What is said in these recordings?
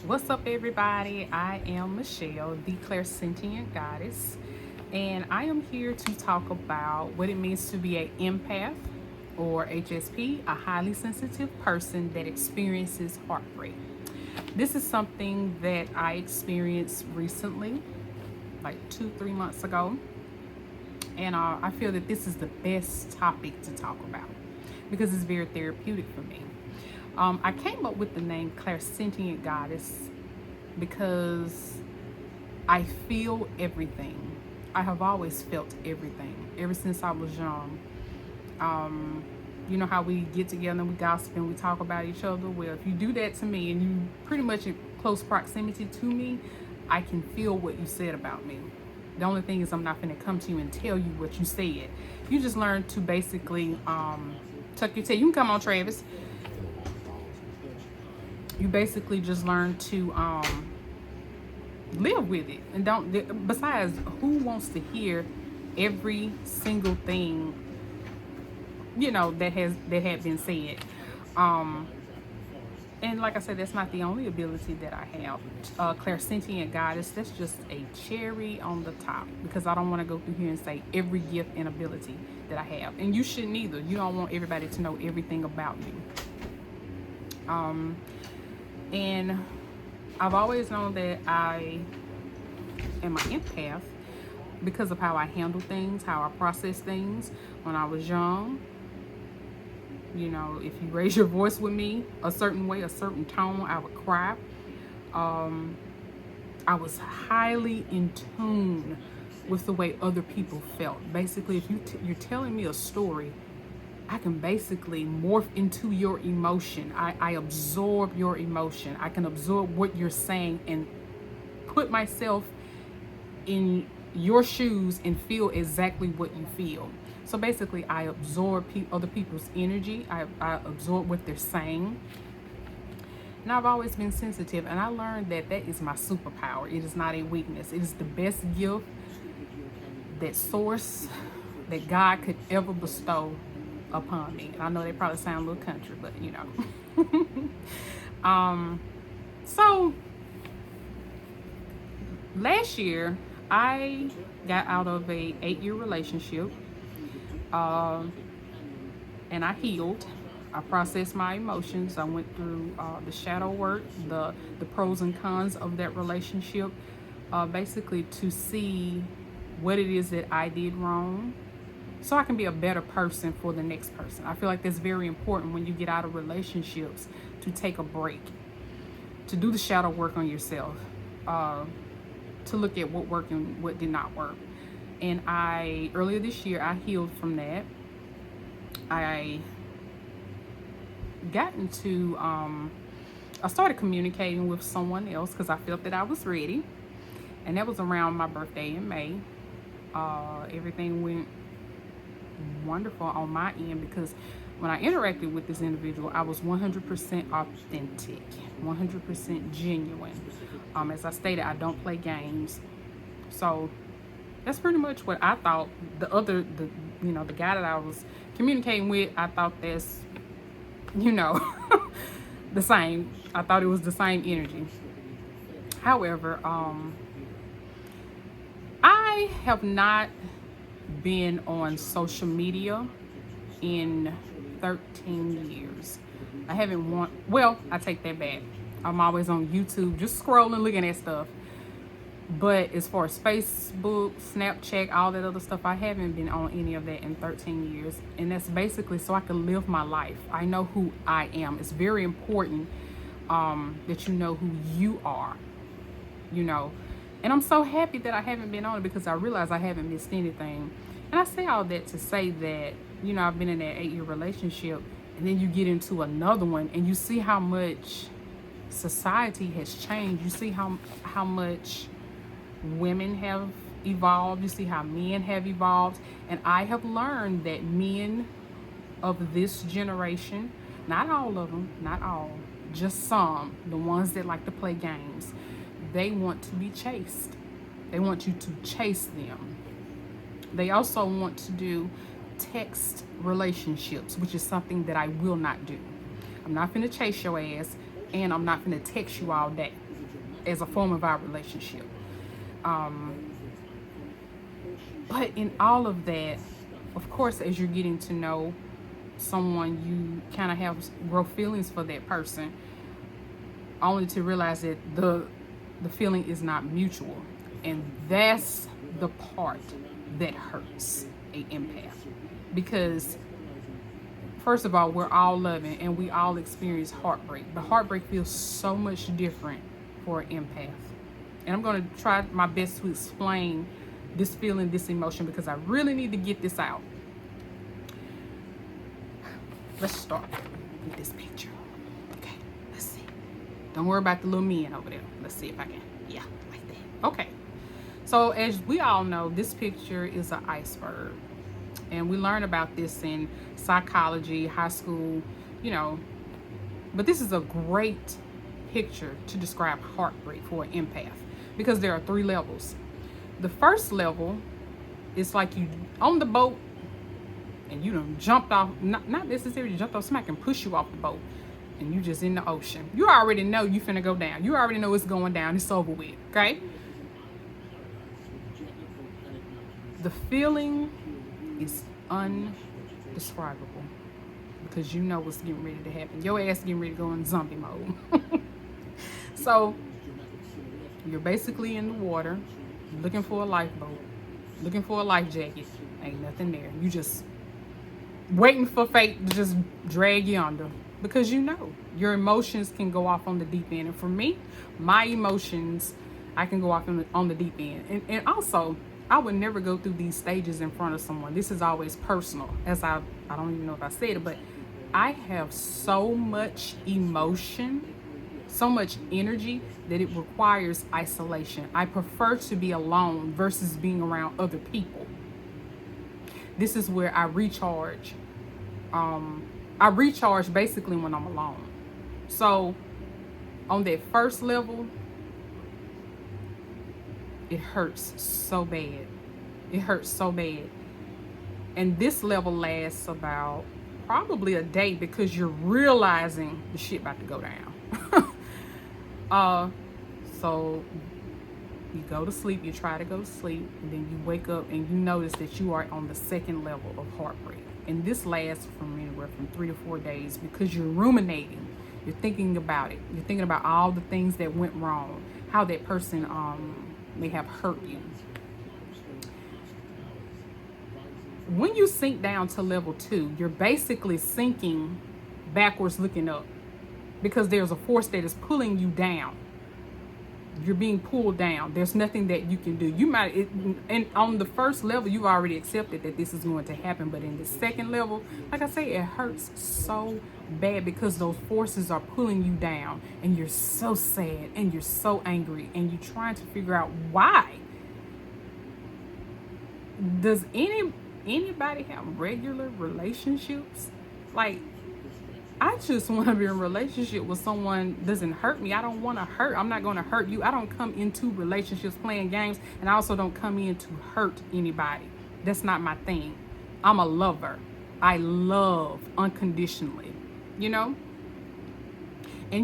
What's up, everybody? I am Michelle, the clairsentient goddess, and I am here to talk about what it means to be an empath or HSP, a highly sensitive person that experiences heartbreak. This is something that I experienced recently, like 2, 3 months ago, and I feel that this is the best topic to talk about because it's very therapeutic for me. I came up with the name clairsentient goddess because I feel everything. I have always felt everything ever since I was young. You know how we get together and we gossip and we talk about each other? Well, if you do that to me and you pretty much in close proximity to me, I can feel what you said about me. The only thing is I'm not going to come to you and tell you what you said. You just learn to basically tuck your tail. You can come on, Travis. You basically just learn to live with it and don't. Besides, who wants to hear every single thing that had been said? And like I said, that's not the only ability that I have. Clairsentient goddess, that's just a cherry on the top, because I don't want to go through here and say every gift and ability that I have, and you shouldn't either. You don't want everybody to know everything about you. And I've always known that I am an empath because of how I handle things, how I process things. When I was young, if you raise your voice with me a certain way, a certain tone, I would cry. I was highly in tune with the way other people felt. Basically, if you're telling me a story, I can basically morph into your emotion. I absorb your emotion. I can absorb what you're saying and put myself in your shoes and feel exactly what you feel. So basically, I absorb other people's energy. I absorb what they're saying. And I've always been sensitive, and I learned that is my superpower. It is not a weakness. It is the best gift that God could ever bestow upon me. And I know they probably sound a little country, but so last year I got out of a 8-year relationship, and I healed. I processed my emotions. I went through the shadow work, the pros and cons of that relationship, basically to see what it is that I did wrong, so I can be a better person for the next person. I feel like that's very important when you get out of relationships, to take a break, to do the shadow work on yourself, to look at what worked and what did not work. And earlier this year, I healed from that. I got into, I started communicating with someone else because I felt that I was ready. And that was around my birthday in May. Everything went wonderful on my end, because when I interacted with this individual, I was 100% authentic, 100% genuine. As I stated, I don't play games. So that's pretty much what I thought. The guy that I was communicating with, I thought that's, the same. I thought it was the same energy. However, I have not been on social media in 13 years. I haven't I take that back. I'm always on YouTube, just scrolling, looking at stuff. But as far as Facebook, Snapchat, all that other stuff, I haven't been on any of that in 13 years. And that's basically so I can live my life. I know who I am. It's very important that you know who you are, And I'm so happy that I haven't been on it, because I realize I haven't missed anything. And I say all that to say that, I've been in that 8-year relationship, and then you get into another one and you see how much society has changed. You see how much women have evolved. You see how men have evolved. And I have learned that men of this generation, not all of them, not all, just some, the ones that like to play games, they want to be chased. They want you to chase them. They also want to do text relationships, which is something that I will not do. I'm not going to chase your ass, and I'm not going to text you all day. as a form of our relationship. But in all of that, of course, as you're getting to know someone, you kind of have grow feelings for that person, only to realize that the feeling is not mutual. And that's the part that hurts a empath. Because first of all, we're all loving and we all experience heartbreak. But heartbreak feels so much different for an empath. And I'm going to try my best to explain this feeling, this emotion, because I really need to get this out. Let's start with this picture. Okay, let's see. Don't worry about the little men over there. Let's see if I can. Yeah, like that. Okay. So as we all know, this picture is an iceberg. And we learn about this in psychology, high school, But this is a great picture to describe heartbreak for an empath, because there are 3 levels. The first level is like you on the boat and you done jumped off, not necessarily jumped off, somebody can push you off the boat and you just in the ocean. You already know you finna go down. You already know it's going down. It's over with, okay? The feeling is undescribable because you know what's getting ready to happen. Your ass getting ready to go in zombie mode. So you're basically in the water, looking for a lifeboat, looking for a life jacket. Ain't nothing there. You just waiting for fate to just drag you under, because your emotions can go off on the deep end. And for me, my emotions, I can go off on the deep end. And also, I would never go through these stages in front of someone. This is always personal. As I don't even know if I said it, but I have so much emotion, so much energy that it requires isolation. I prefer to be alone versus being around other people. This is where I recharge. I recharge basically when I'm alone. So on that first level, it hurts so bad. It hurts so bad. And this level lasts about probably a day, because you're realizing the shit about to go down. So you go to sleep, you try to go to sleep, and then you wake up and you notice that you are on the second level of heartbreak. And this lasts from anywhere from 3 to 4 days, because you're ruminating. You're thinking about it. You're thinking about all the things that went wrong, how that person may have hurt you. When you sink down to level 2, you're basically sinking backwards looking up, because there's a force that is pulling you down. You're being pulled down. There's nothing that you can do. And on the first level, you've already accepted that this is going to happen. But in the second level, like I say, it hurts so bad, because those forces are pulling you down, and you're so sad and you're so angry, and you're trying to figure out why. Does anybody have regular relationships? Like, I just want to be in a relationship with someone that doesn't hurt me. I don't want to hurt. I'm not going to hurt you. I don't come into relationships playing games, and I also don't come in to hurt anybody. That's not my thing. I'm a lover. I love unconditionally, And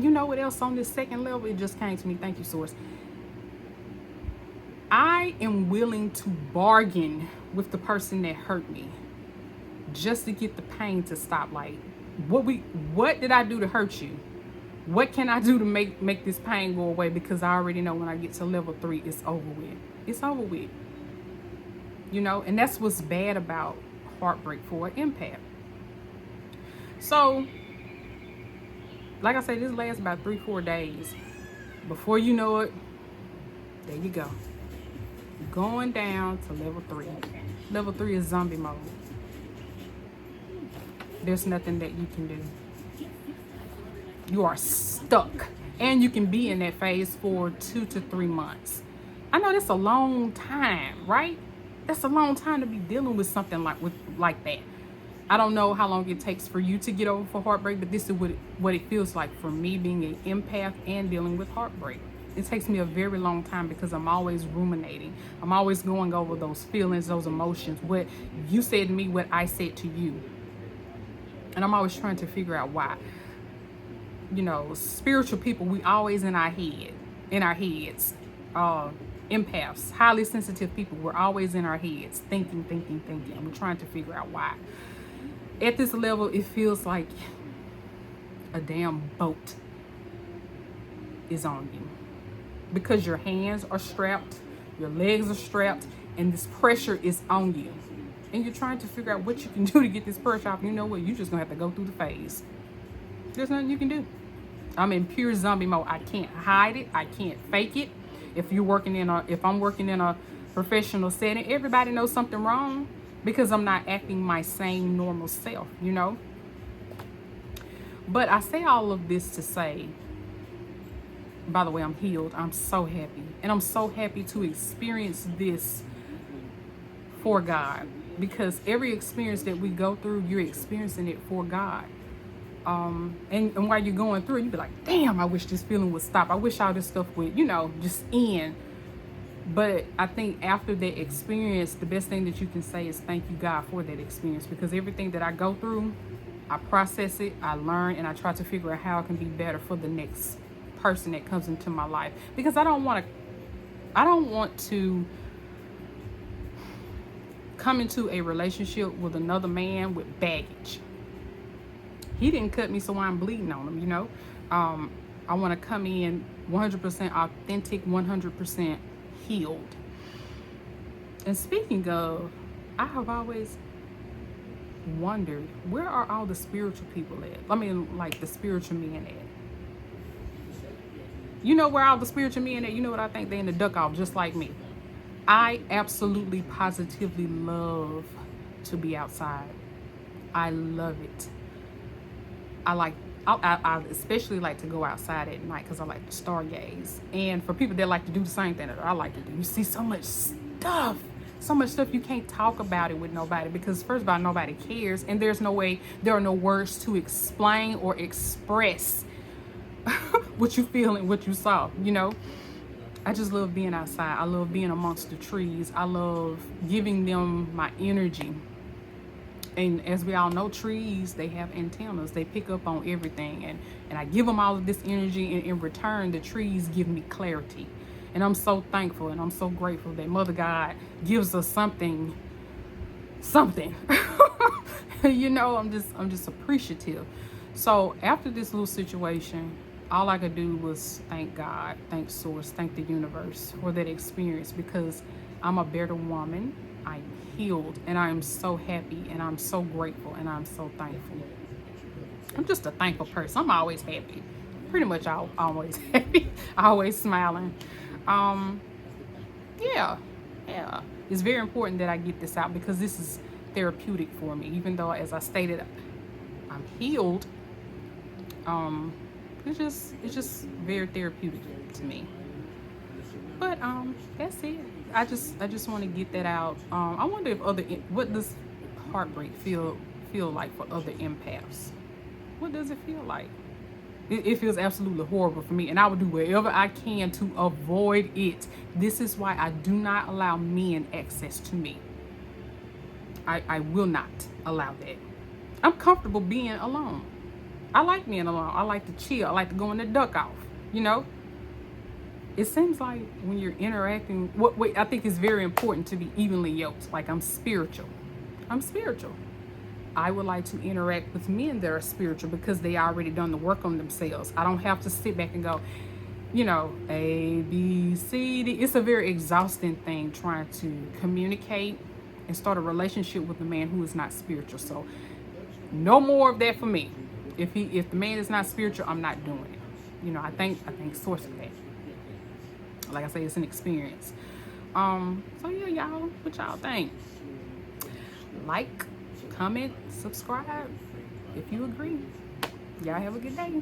you know what else on this second level? It just came to me. Thank you, Source. I am willing to bargain with the person that hurt me just to get the pain to stop. Like, what did I do to hurt you? What can I do to make this pain go away? Because I already know when I get to level 3, it's over with. It's over with. And that's what's bad about heartbreak for an empath. So, like I said, this lasts about 3-4 days. Before you know it, there you go. Going down to level 3. Level 3 is zombie mode. There's nothing that you can do. You are stuck. And you can be in that phase for 2 to 3 months. I know that's a long time, right? That's a long time to be dealing with something like that. I don't know how long it takes for you to get over for heartbreak, but this is what it feels like for me, being an empath and dealing with heartbreak. It takes me a very long time, because I'm always ruminating. I'm always going over those feelings, those emotions, what you said to me, what I said to you. And I'm always trying to figure out why. Spiritual people, we always in our head. in our heads. Empaths, highly sensitive people, we're always in our heads, thinking, and we're trying to figure out why. At this level, it feels like a damn boat is on you because your hands are strapped, your legs are strapped, and this pressure is on you. And you're trying to figure out what you can do to get this pressure off. You know what? You're just gonna have to go through the phase. There's nothing you can do. I'm in pure zombie mode. I can't hide it. I can't fake it. If I'm working in a professional setting, everybody knows something wrong because I'm not acting my same normal self, you know. But I say all of this to say, by the way, I'm healed. I'm so happy. And I'm so happy to experience this for God, because every experience that we go through, you're experiencing it for God. And while you're going through it, you be like, damn, I wish this feeling would stop. I wish all this stuff would, you know, just end. But I think after that experience, the best thing that you can say is thank you, God, for that experience, because everything that I go through, I process it, I learn, and I try to figure out how it can be better for the next person that comes into my life. Because I don't want to come into a relationship with another man with baggage. He didn't cut me, so I'm bleeding on him, you know. I want to come in 100% authentic, 100% healed. And speaking of, I have always wondered, where are all the spiritual people at? I mean, like the spiritual men at? You know where all the spiritual men at? You know what I think? They in the duck off, just like me. I absolutely, positively love to be outside. I love it. I especially like to go outside at night because I like to stargaze. And for people that like to do the same thing that I like to do, you see so much stuff you can't talk about it with nobody, because first of all, nobody cares, and there are no words to explain or express what you feel and what you saw, you know. I just love being outside. I love being amongst the trees. I love giving them my energy. And as we all know, trees, they have antennas. They pick up on everything. And I give them all of this energy, and in return, the trees give me clarity. And I'm so thankful and I'm so grateful that Mother God gives us something. You know, I'm just appreciative. So after this little situation, all I could do was thank God, thank Source, thank the universe for that experience, because I'm a better woman. I'm healed, and I am so happy, and I'm so grateful, and I'm so thankful. I'm just a thankful person. I'm always happy. Pretty much always happy. Always smiling. Yeah. It's very important that I get this out, because this is therapeutic for me. Even though, as I stated, I'm healed. It's just very therapeutic to me. But that's it. I just want to get that out. I wonder if what does heartbreak feel like for other empaths? What does it feel like? It feels absolutely horrible for me, and I will do whatever I can to avoid it. This is why I do not allow men access to me. I will not allow that. I'm comfortable being alone. I like being alone. I like to chill. I like to go in the duck off, you know? It seems like when you're interacting, I think it's very important to be evenly yoked. Like, I'm spiritual. I would like to interact with men that are spiritual, because they already done the work on themselves. I don't have to sit back and go, you know, A, B, C, D. It's a very exhausting thing trying to communicate and start a relationship with a man who is not spiritual. So no more of that for me. If the man is not spiritual, I'm not doing it. You know, I think Source of that. Like I say, it's an experience. So yeah, y'all, what y'all think? Like, comment, subscribe if you agree. Y'all have a good day.